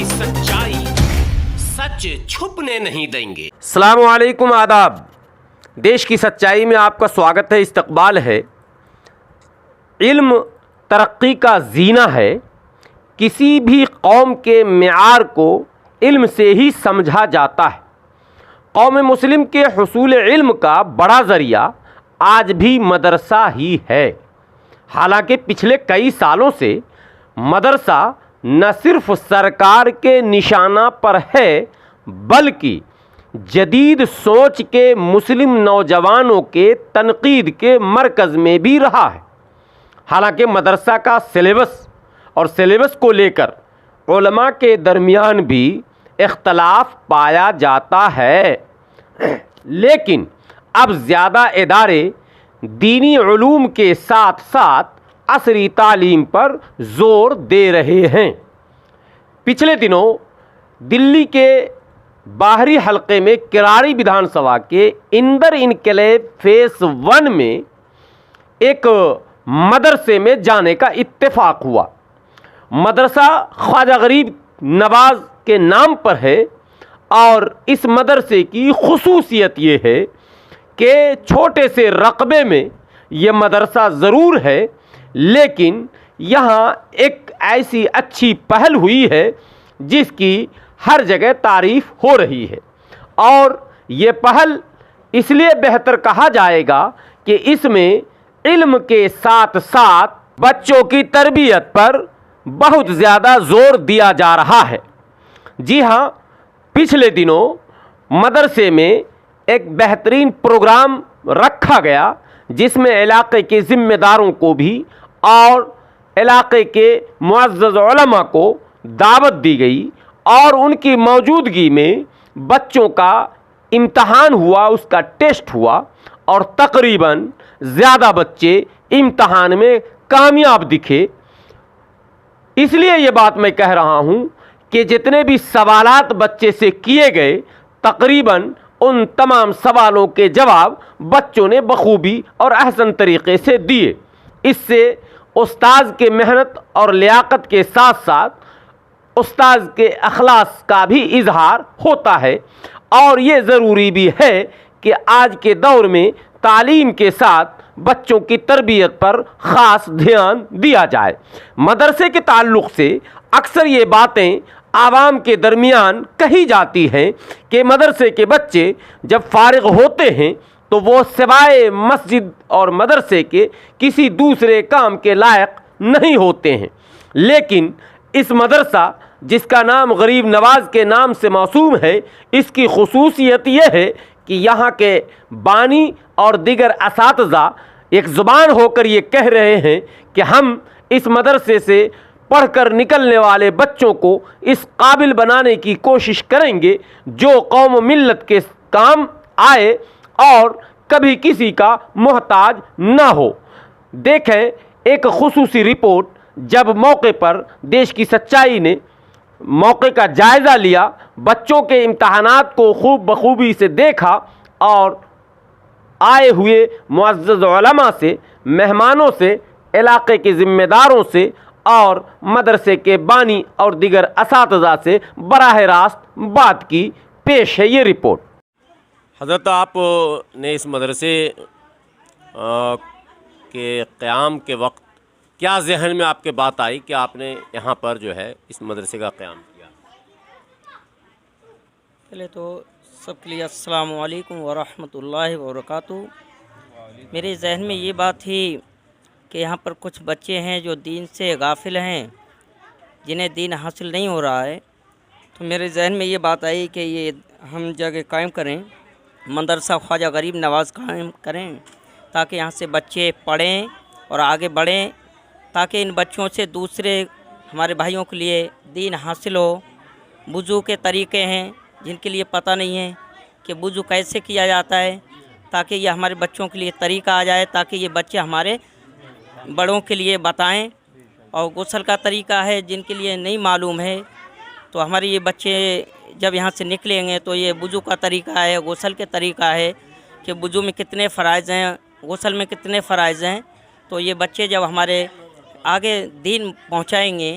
की सच्चाई, सच छुपने नहीं देंगे। अस्सलामु अलैकुम, आदाब। देश की सच्चाई में आपका स्वागत है, इस्तकबाल है। इल्म तरक्की का जीना है। किसी भी कौम के मेआर को इल्म से ही समझा जाता है। कौम मुस्लिम के हुसूल इल्म का बड़ा ज़रिया आज भी मदरसा ही है। हालांकि पिछले कई सालों से मदरसा न सिर्फ सरकार के निशाना पर है, बल्कि जदीद सोच के मुस्लिम नौजवानों के तनकीद के मरकज़ में भी रहा है। हालांकि मदरसा का सिलेबस और सिलेबस को लेकर उलमा के दरमियान भी इख्तलाफ पाया जाता है, लेकिन अब ज़्यादा इदारे दीनी उलूम के साथ साथ असरी तालीम पर ज़ोर दे रहे हैं। पिछले दिनों दिल्ली के बाहरी हलके में किरारी विधानसभा के इंदर इनकलेव फेस 1 में एक मदरसे में जाने का इत्तेफाक हुआ। मदरसा ख्वाजा गरीब नवाज़ के नाम पर है और इस मदरसे की खुसूसियत ये है कि छोटे से रकबे में ये मदरसा ज़रूर है, लेकिन यहाँ एक ऐसी अच्छी पहल हुई है जिसकी हर जगह तारीफ़ हो रही है। और ये पहल इसलिए बेहतर कहा जाएगा कि इसमें इल्म के साथ साथ बच्चों की तरबियत पर बहुत ज़्यादा ज़ोर दिया जा रहा है। जी हाँ, पिछले दिनों मदरसे में एक बेहतरीन प्रोग्राम रखा गया जिसमें इलाके के ज़िम्मेदारों को भी और इलाके के मुअज़्ज़ज़ उलमा को दावत दी गई और उनकी मौजूदगी में बच्चों का इम्तहान हुआ, उसका टेस्ट हुआ और तकरीबन ज़्यादा बच्चे इम्तहान में कामयाब दिखे। इसलिए ये बात मैं कह रहा हूँ कि जितने भी सवालात बच्चे से किए गए, तकरीबन उन तमाम सवालों के जवाब बच्चों ने बखूबी और अहसन तरीक़े से दिए। इससे उस्ताद के मेहनत और लियाकत के साथ साथ उस्ताद के अखलास का भी इजहार होता है। और ये ज़रूरी भी है कि आज के दौर में तालीम के साथ बच्चों की तरबियत पर ख़ास ध्यान दिया जाए। मदरसे के ताल्लुक़ से अक्सर ये बातें आवाम के दरमियान कही जाती हैं कि मदरसे के बच्चे जब फारिग होते हैं तो वो सिवाय मस्जिद और मदरसे के किसी दूसरे काम के लायक नहीं होते हैं। लेकिन इस मदरसा जिसका नाम गरीब नवाज़ के नाम से मौसूम है, इसकी खुसूसियत यह है कि यहाँ के बानी और दीगर असातिज़ा एक ज़ुबान होकर ये कह रहे हैं कि हम इस मदरसे से पढ़कर निकलने वाले बच्चों को इस काबिल बनाने की कोशिश करेंगे जो कौम मिल्लत के काम आए और कभी किसी का मोहताज ना हो। देखें एक खुसूसी रिपोर्ट, जब मौके पर देश की सच्चाई ने मौके का जायज़ा लिया, बच्चों के इम्तहानात को खूब बखूबी से देखा और आए हुए मुअज़्ज़ज़ उलमा से, मेहमानों से, इलाके के ज़िम्मेदारों से और मदरसे के बानी और दिगर असातिज़ा से बराह रास्त बात की पेश है ये रिपोर्ट। हज़रत, आप ने इस मदरसे के क़याम के वक्त क्या जहन में आपके बात आई कि आपने यहाँ पर जो है इस मदरसे का क़याम किया? पहले तो सबके लिए अस्सलामु अलैकुम व रहमतुल्लाहि व बरकातुहू। मेरे जहन में ये बात थी कि यहाँ पर कुछ बच्चे हैं जो दीन से गाफिल हैं, जिन्हें दीन हासिल नहीं हो रहा है। तो मेरे जहन में ये बात आई कि ये हम जगह कायम करें, मदरसा ख्वाजा गरीब नवाज़ कायम करें, ताकि यहाँ से बच्चे पढ़ें और आगे बढ़ें, ताकि इन बच्चों से दूसरे हमारे भाइयों के लिए दीन हासिल हो। वुज़ू के तरीक़े हैं जिनके लिए पता नहीं है कि वुज़ू कैसे किया जाता है, ताकि ये हमारे बच्चों के लिए तरीक़ा आ जाए, ताकि ये बच्चे हमारे बड़ों के लिए बताएं। और गुस्ल का तरीक़ा है जिनके लिए नहीं मालूम है, तो हमारे ये बच्चे जब यहाँ से निकलेंगे तो ये वुज़ू का तरीक़ा है, गुस्ल के तरीक़ा है कि वुज़ू में कितने फ़राइज़ हैं, गुस्ल में कितने फ़राइज़ हैं। तो ये बच्चे जब हमारे आगे दीन पहुँचाएँगे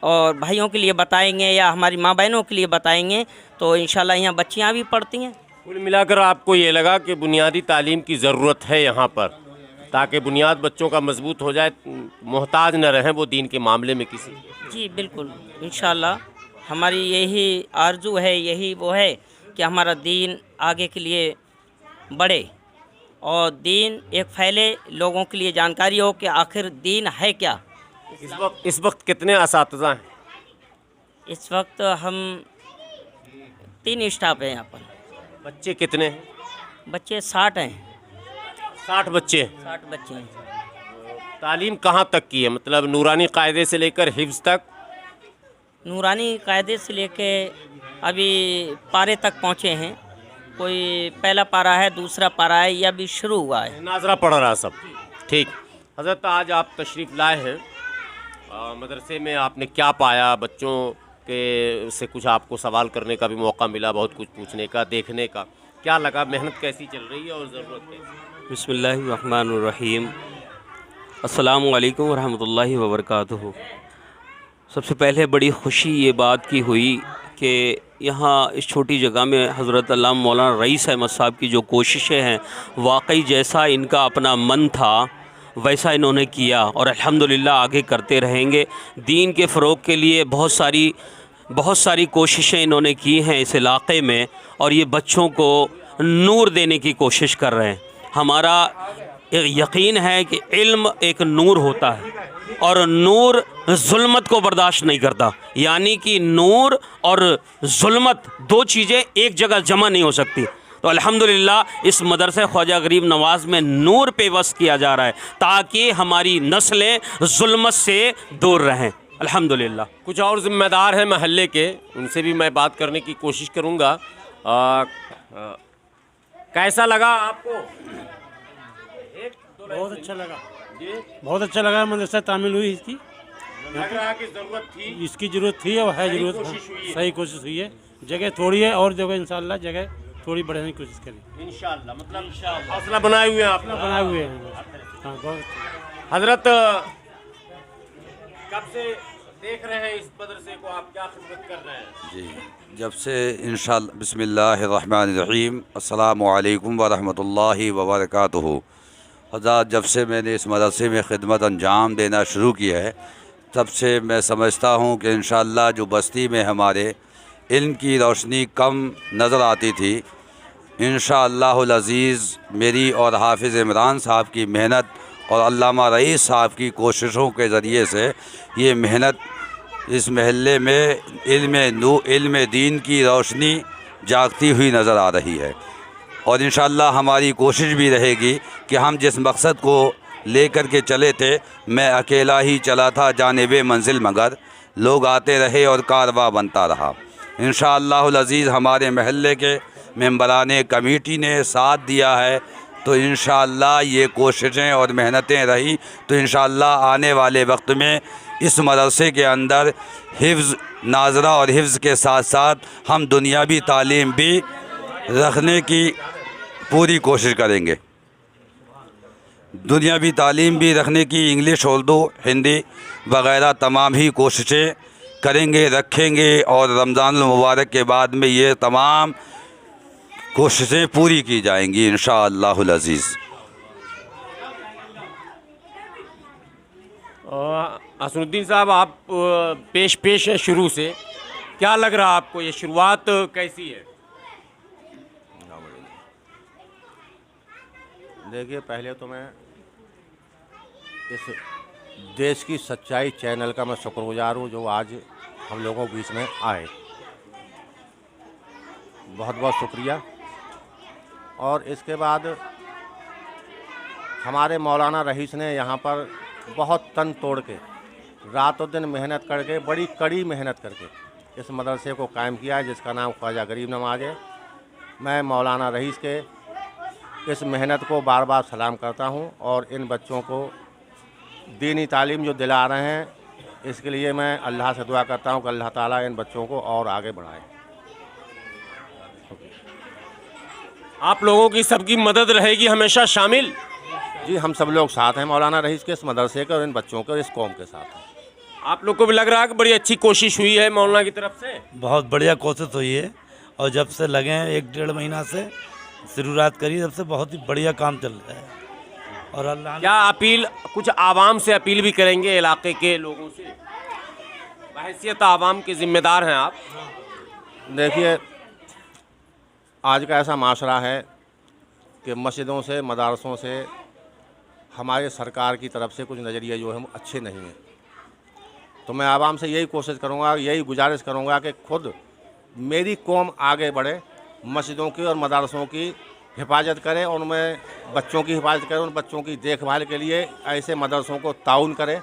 और भाइयों के लिए बताएंगे या हमारी माँ बहनों के लिए बताएंगे तो इंशाल्लाह यहाँ बच्चियाँ भी पढ़ती हैं। कुल मिलाकर आपको ये लगा कि बुनियादी तालीम की ज़रूरत है यहाँ पर, ताकि बुनियाद बच्चों का मजबूत हो जाए, मोहताज न रहें वो दीन के मामले में किसी। जी बिल्कुल, इंशाल्लाह हमारी यही आरजू है, यही वो है कि हमारा दीन आगे के लिए बढ़े और दीन एक फैले, लोगों के लिए जानकारी हो कि आखिर दीन है क्या। इस वक्त कितने असातिज़ा हैं? इस वक्त हम 3 स्टाफ हैं यहाँ पर। बच्चे कितने हैं? बच्चे 60 हैं। 60 बच्चे। 60 बच्चे हैं। तालीम कहाँ तक की है, मतलब नूरानी कायदे से लेकर हिफ्ज़ तक? नूरानी कायदे से लेके अभी पारे तक पहुँचे हैं। कोई पहला पारा है, दूसरा पारा है, या अभी शुरू हुआ है। नाजरा पढ़ रहा सब। ठीक हज़रत, आज आप तशरीफ़ लाए हैं मदरसे में, आपने क्या पाया? बच्चों के से कुछ आपको सवाल करने का भी मौका मिला, बहुत कुछ पूछने का, देखने का, क्या लगा? मेहनत कैसी चल रही है और ज़रूरत कैसी? बिस्मिल्लाहिर्रहमानिर्रहीम। अस्सलामु अलैकुम वरहमतुल्लाहि वबरकातुहू। सबसे पहले बड़ी ख़ुशी ये बात की हुई कि यहाँ इस छोटी जगह में हज़रत अल्लामा मौलाना रईस अहमद साहब की जो कोशिशें हैं, वाकई जैसा इनका अपना मन था वैसा इन्होंने किया और अल्हम्दुलिल्लाह आगे करते रहेंगे। दीन के फ़रोग़ के लिए बहुत सारी कोशिशें इन्होंने की हैं इस इलाक़े में, और ये बच्चों को नूर देने की कोशिश कर रहे हैं। हमारा यकीन है कि इल्म एक नूर होता है और नूर जुल्मत को बर्दाश्त नहीं करता, यानी कि नूर और जुल्मत 2 चीज़ें एक जगह जमा नहीं हो सकती। तो अल्हम्दुलिल्लाह इस मदरसे ख्वाजा गरीब नवाज़ में नूर पेवस्त किया जा रहा है ताकि हमारी नस्लें जुल्मत से दूर रहें। अल्हम्दुलिल्लाह। कुछ और ज़िम्मेदार हैं महल्ले के, उनसे भी मैं बात करने की कोशिश करूँगा। कैसा लगा आपको? बहुत अच्छा लगा, बहुत अच्छा लगा। मदरसा तामील हुई इसकी, लग रहा है कि ज़रूरत थी, इसकी ज़रूरत थी और है ज़रूरत। सही कोशिश हुई है। जगह थोड़ी है और जगह इंशाल्लाह जगह थोड़ी बढ़ाने की कोशिश करें इंशाल्लाह। मतलब हौसला बनाए हुए हैं आप लोग? बनाए हुए हैं। हाँ, बहुत। हजरत, कब से देख रहे हैं इस मदरसे को, आप क्या खिदमत कर रहे हैं? जी, जब से इंशाअल्लाह। बिस्मिल्लाहिर्रहमानिर्रहीम। अस्सलामु अलैकुम वरहमतुल्लाहि वबरकातुहू। हज़रत, जब से मैंने इस मदरसे में ख़िदमत अंजाम देना शुरू किया है, तब से मैं समझता हूँ कि इंशाअल्लाह जो बस्ती में हमारे इल्म की रोशनी कम नज़र आती थी, इंशाअल्लाहुल अज़ीज़ मेरी और हाफिज़ इमरान साहब की मेहनत और अल्लामा रईस साहब की कोशिशों के ज़रिए से ये मेहनत इस महल्ले में इल्म दीन की रोशनी जागती हुई नज़र आ रही है। और इंशाअल्लाह हमारी कोशिश भी रहेगी कि हम जिस मकसद को लेकर के चले थे, मैं अकेला ही चला था जानिबे मंजिल, मगर लोग आते रहे और कारवां बनता रहा। इंशाअल्लाहुल अज़ीज़ हमारे महल्ले के मेंबरान कमेटी ने साथ दिया है, तो इंशाअल्लाह ये कोशिशें और मेहनतें रही तो इंशाअल्लाह आने वाले वक्त में इस मदरसे के अंदर हिफ्ज़ नाज़रा और हिफ्ज़ के साथ साथ हम दुनियावी तालीम भी रखने की पूरी कोशिश करेंगे। दुनियावी तालीम भी रखने की इंग्लिश, उर्दू, हिंदी वगैरह तमाम ही कोशिशें करेंगे, रखेंगे, और रमज़ान मुबारक के बाद में ये तमाम कोशिशें पूरी की जाएंगी इंशाअल्लाहुल अज़ीज़। हसनुद्दीन साहब, आप पेश हैं शुरू से, क्या लग रहा आपको, ये शुरुआत कैसी है? देखिए, पहले तो मैं इस देश की सच्चाई चैनल का मैं शुक्रगुजार हूँ जो आज हम लोगों के बीच में आए। बहुत बहुत शुक्रिया। और इसके बाद हमारे मौलाना रईस ने यहाँ पर बहुत तन तोड़ के रातों दिन मेहनत करके, बड़ी कड़ी मेहनत करके इस मदरसे को कायम किया है, जिसका नाम ख्वाजा गरीब नवाज़ है। मैं मौलाना रईस के इस मेहनत को बार बार सलाम करता हूँ और इन बच्चों को दीनी तालीम जो दिला रहे हैं, इसके लिए मैं अल्लाह से दुआ करता हूँ कि अल्लाह ताला इन बच्चों को और आगे बढ़ाए। आप लोगों की सबकी मदद रहेगी हमेशा शामिल? जी, हम सब लोग साथ हैं मौलाना रईस के, इस मदरसे के और इन बच्चों के और इस कौम के साथ हैं। आप लोग को भी लग रहा है कि बड़ी अच्छी कोशिश हुई है मौलाना की तरफ से? बहुत बढ़िया कोशिश हुई है और जब से लगे हैं 1-1.5 महीना से शुरुआत करी तब से बहुत ही बढ़िया काम चल रहा है। और अल्लाह ने क्या अपील, कुछ आवाम से अपील भी करेंगे इलाके के लोगों से? बहैसियत आवाम के जिम्मेदार हैं आप। देखिए, आज का ऐसा माशरा है कि मस्जिदों से, मदारसों से हमारे सरकार की तरफ से कुछ नज़रिए जो हैं अच्छे नहीं हैं। तो मैं आवाम से यही कोशिश करूँगा, यही गुजारिश करूँगा कि खुद मेरी कौम आगे बढ़े, मस्जिदों की और मदारसों की हिफाजत करे और उनमें बच्चों की हिफाजत करे, उन बच्चों की देखभाल के लिए ऐसे मदरसों को ताउन करे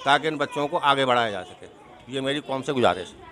ताकि इन बच्चों को आगे बढ़ाया जा सके। ये मेरी कौम से गुजारिश है।